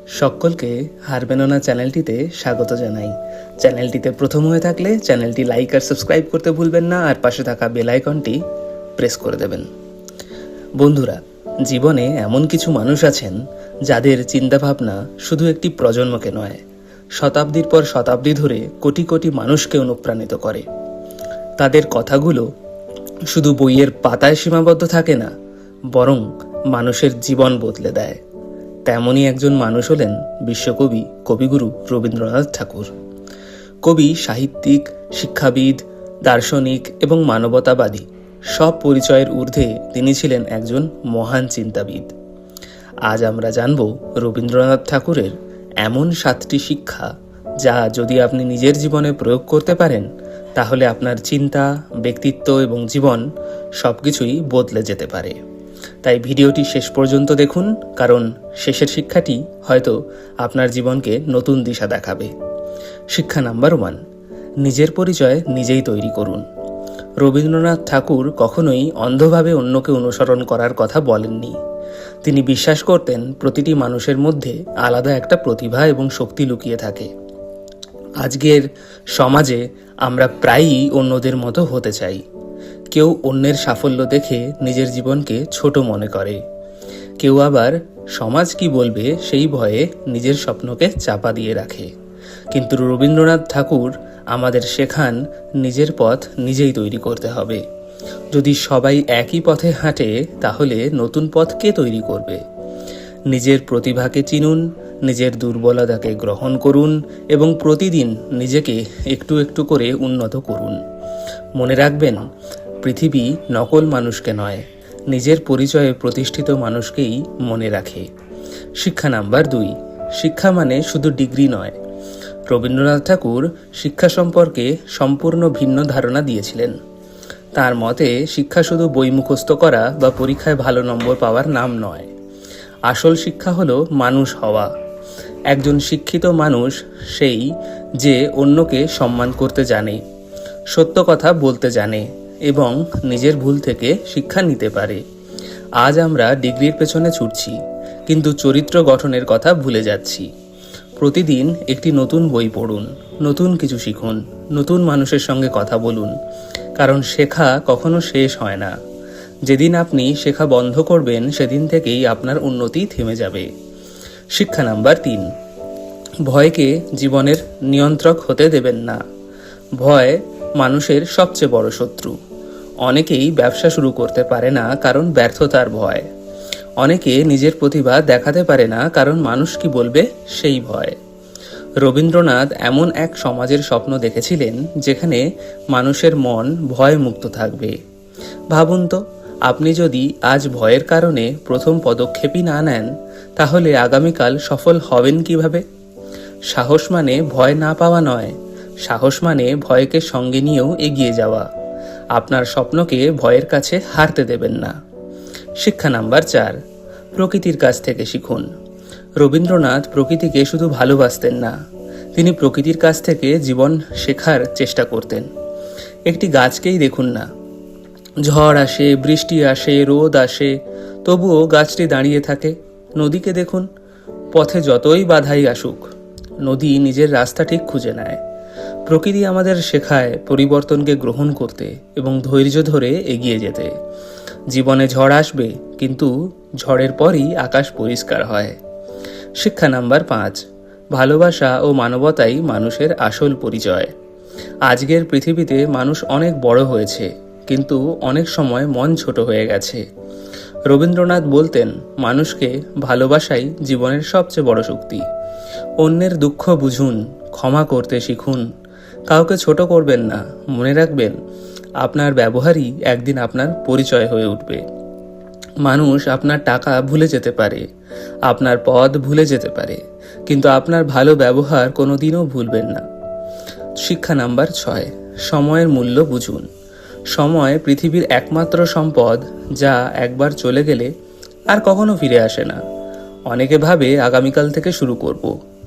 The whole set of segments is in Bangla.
সকলকে হারবেন না চ্যানেলটিতে স্বাগত জানাই। চ্যানেলটিতে প্রথম হয়ে থাকলে চ্যানেলটি লাইক আর সাবস্ক্রাইব করতে ভুলবেন না, আর পাশে থাকা বেল আইকনটি প্রেস করে দেবেন। বন্ধুরা, জীবনে এমন কিছু মানুষ আছেন যাদের চিন্তাভাবনা শুধু একটি প্রজন্মকে নয়, শতাব্দীর পর শতাব্দী ধরে কোটি কোটি মানুষকে অনুপ্রাণিত করে। তাদের কথাগুলো শুধু বইয়ের পাতায় সীমাবদ্ধ থাকে না, বরং মানুষের জীবন বদলে দেয়। তেমনই একজন মানুষ হলেন বিশ্বকবি কবিগুরু রবীন্দ্রনাথ ঠাকুর। কবি, সাহিত্যিক, শিক্ষাবিদ, দার্শনিক এবং মানবতাবাদী সব পরিচয়ের ঊর্ধ্বে তিনি ছিলেন একজন মহান চিন্তাবিদ। আজ আমরা জানব রবীন্দ্রনাথ ঠাকুরের এমন 7টি শিক্ষা, যা যদি আপনি নিজের জীবনে প্রয়োগ করতে পারেন, তাহলে আপনার চিন্তা, ব্যক্তিত্ব এবং জীবন সবকিছুই বদলে যেতে পারে। তাই ভিডিওটি শেষ পর্যন্ত দেখুন, কারণ শেষের শিক্ষাটি হয়তো আপনার জীবনকে নতুন দিশা দেখাবে। শিক্ষা নাম্বার 1, নিজের পরিচয় নিজেই তৈরি করুন। রবীন্দ্রনাথ ঠাকুর কখনোই অন্ধভাবে অন্যকে অনুসরণ করার কথা বলেননি। তিনি বিশ্বাস করতেন প্রতিটি মানুষের মধ্যে আলাদা একটা প্রতিভা এবং শক্তি লুকিয়ে থাকে। আজকের সমাজে আমরা প্রায়ই অন্যদের মতো হতে চাই। কেউ অন্যের সাফল্য দেখে নিজের জীবনকে ছোট মনে করে, কেউ আবার সমাজ কি বলবে সেই ভয়ে নিজের স্বপ্নকে চাপা দিয়ে রাখে। কিন্তু রবীন্দ্রনাথ ঠাকুর আমাদের শেখান নিজের পথ নিজেই তৈরি করতে হবে। যদি সবাই একই পথে হাঁটে, তাহলে নতুন পথ কে তৈরি করবে? নিজের প্রতিভাকে চিনুন, নিজের দুর্বলতাকে গ্রহণ করুন এবং প্রতিদিন নিজেকে একটু একটু করে উন্নত করুন। মনে রাখবেন, পৃথিবী নকল মানুষকে নয়, নিজের পরিচয়ে প্রতিষ্ঠিত মানুষকেই মনে রাখে। শিক্ষা নাম্বার 2, শিক্ষা মানে শুধু ডিগ্রি নয়। রবীন্দ্রনাথ ঠাকুর শিক্ষা সম্পর্কে সম্পূর্ণ ভিন্ন ধারণা দিয়েছিলেন। তার মতে শিক্ষা শুধু বই মুখস্থ করা বা পরীক্ষায় ভালো নম্বর পাওয়ার নাম নয়। আসল শিক্ষা হলো মানুষ হওয়া। একজন শিক্ষিত মানুষ সেই যে অন্যকে সম্মান করতে জানে, সত্য কথা বলতে জানে এবং নিজের ভুল থেকে শিক্ষা নিতে পারে। আজ আমরা ডিগ্রির পেছনে ছুটছি, কিন্তু চরিত্র গঠনের কথা ভুলে যাচ্ছি। প্রতিদিন একটি নতুন বই পড়ুন, নতুন কিছু শিখুন, নতুন মানুষের সঙ্গে কথা বলুন, কারণ শেখা কখনো শেষ হয় না। যেদিন আপনি শেখা বন্ধ করবেন, সেদিন থেকেই আপনার উন্নতি থেমে যাবে। শিক্ষা নাম্বার 3, ভয়কে জীবনের নিয়ন্ত্রক হতে দেবেন না। ভয় মানুষের সবচেয়ে বড় শত্রু। অনেকেই ব্যবসা শুরু করতে পারে না কারণ ব্যর্থতার ভয়। অনেকে নিজের প্রতিভা দেখাতে পারে না কারণ মানুষ কি বলবে সেই ভয়। রবীন্দ্রনাথ এমন এক সমাজের স্বপ্ন দেখেছিলেন যেখানে মানুষের মন ভয় মুক্ত থাকবে। ভাবুন তো, আপনি যদি আজ ভয়ের কারণে প্রথম পদক্ষেপই না নেন, তাহলে আগামীকাল সফল হবেন কিভাবে? সাহস মানে ভয় না পাওয়া নয়, সাহস মানে ভয়কে সঙ্গে নিয়েও এগিয়ে যাওয়া। আপনার স্বপ্নকে ভয়ের কাছে হারতে দেবেন না। শিক্ষা নাম্বার 4, প্রকৃতির কাছ থেকে শিখুন। রবীন্দ্রনাথ প্রকৃতিকে শুধু ভালোবাসতেন না, তিনি প্রকৃতির কাছ থেকে জীবন শেখার চেষ্টা করতেন। একটি গাছকেই দেখুন না, ঝড় আসে, বৃষ্টি আসে, রোদ আসে, তবুও গাছটি দাঁড়িয়ে থাকে। নদীকে দেখুন, পথে যতই বাধাই আসুক, নদী নিজের রাস্তা ঠিক খুঁজে নেয়। প্রকৃতি আমাদের শেখায় পরিবর্তনকে গ্রহণ করতে এবং ধৈর্য ধরে এগিয়ে যেতে। জীবনে ঝড় আসবে, কিন্তু ঝড়ের পরই আকাশ পরিষ্কার হয়। শিক্ষা নাম্বার 5, ভালোবাসা ও মানবতাই মানুষের আসল পরিচয়। আজকের পৃথিবীতে মানুষ অনেক বড় হয়েছে, কিন্তু অনেক সময় মন ছোট হয়ে গেছে। রবীন্দ্রনাথ বলতেন, মানুষকে ভালোবাসাই জীবনের সবচেয়ে বড় শক্তি। অন্যের দুঃখ বুঝুন, ক্ষমা করতে শিখুন, কাউকে ছোট করবেন না। মনে রাখবেন, আপনার ব্যবহারই একদিন আপনার পরিচয় হয়ে উঠবে। মানুষ আপনার টাকা ভুলে যেতে পারে, আপনার পদ ভুলে যেতে পারে, কিন্তু আপনার ভালো ব্যবহার কোনোদিনও ভুলবেন না। শিক্ষা নাম্বার 6, সময়ের মূল্য বুঝুন। সময় পৃথিবীর একমাত্র সম্পদ, যা একবার চলে গেলে আর কখনো ফিরে আসে না। অনেকে ভাবে আগামীকাল থেকে শুরু করব,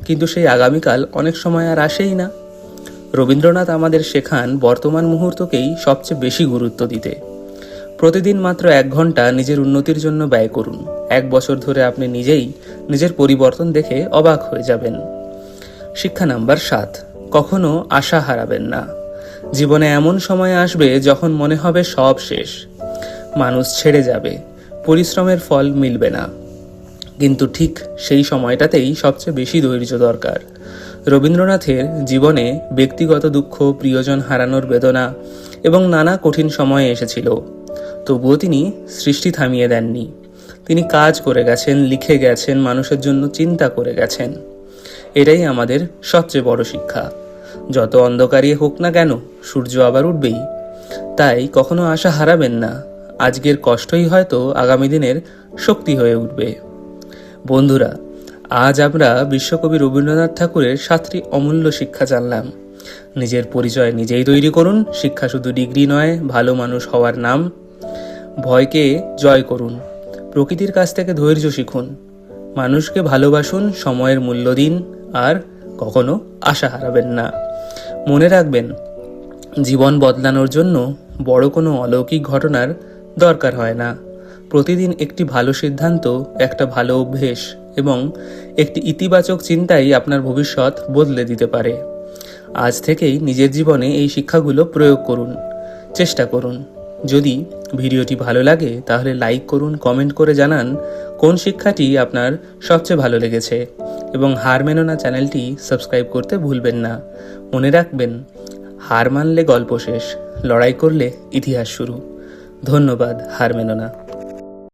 কিন্তু সেই আগামীকাল অনেক সময় আর আসেই না। রবীন্দ্রনাথ আমাদের শেখান বর্তমান মুহূর্তকেই সবচেয়ে বেশি গুরুত্ব দিতে। প্রতিদিন মাত্র 1 ঘন্টা নিজের উন্নতির জন্য ব্যয় করুন। 1 বছর ধরে আপনি নিজেই নিজের পরিবর্তন দেখে অবাক হয়ে যাবেন। শিক্ষা নাম্বার 7, কখনো আশা হারাবেন না। জীবনে এমন সময় আসবে যখন মনে হবে সব শেষ, মানুষ ছেড়ে যাবে, পরিশ্রমের ফল মিলবে না, কিন্তু ঠিক সেই সময়টাতেই সবচেয়ে বেশি ধৈর্য দরকার। রবীন্দ্রনাথের জীবনে ব্যক্তিগত দুঃখ, প্রিয়জন হারানোর বেদনা এবং নানা কঠিন সময় এসেছিল, তবুও তিনি সৃষ্টি থামিয়ে দেননি। তিনি কাজ করে গেছেন, লিখে গেছেন, মানুষের জন্য চিন্তা করে গেছেন। এটাই আমাদের সবচেয়ে বড় শিক্ষা। যত অন্ধকারই হোক না কেন, সূর্য আবার উঠবেই। তাই কখনো আশা হারাবেন না। আজকের কষ্টই হয়তো আগামী দিনের শক্তি হয়ে উঠবে। বন্ধুরা, আজ আমরা বিশ্বকবি রবীন্দ্রনাথ ঠাকুরের 7টি অমূল্য শিক্ষা জানলাম। নিজের পরিচয় নিজেই তৈরি করুন। শিক্ষা শুধু ডিগ্রি নয়, ভালো মানুষ হওয়ার নাম। ভয়কে জয় করুন। প্রকৃতির কাছ থেকে ধৈর্য শিখুন। মানুষকে ভালোবাসুন, সময়ের মূল্য দিন, আর কখনো আশা হারাবেন না। মনে রাখবেন, জীবন বদলানোর জন্য বড় কোনো অলৌকিক ঘটনার দরকার হয় না। প্রতিদিন একটি ভালো সিদ্ধান্ত, একটা ভালো অভ্যেস এবং একটি ইতিবাচক চিন্তাই আপনার ভবিষ্যৎ বদলে দিতে পারে। আজ থেকেই নিজের জীবনে এই শিক্ষাগুলো প্রয়োগ করুন, চেষ্টা করুন। যদি ভিডিওটি ভালো লাগে তাহলে লাইক করুন, কমেন্ট করে জানান কোন শিক্ষাটি আপনার সবচেয়ে ভালো লেগেছে, এবং হার মেনো না চ্যানেলটি সাবস্ক্রাইব করতে ভুলবেন না। মনে রাখবেন, হার মানলে গল্প শেষ, লড়াই করলে ইতিহাস শুরু। ধন্যবাদ। হার মেনো না।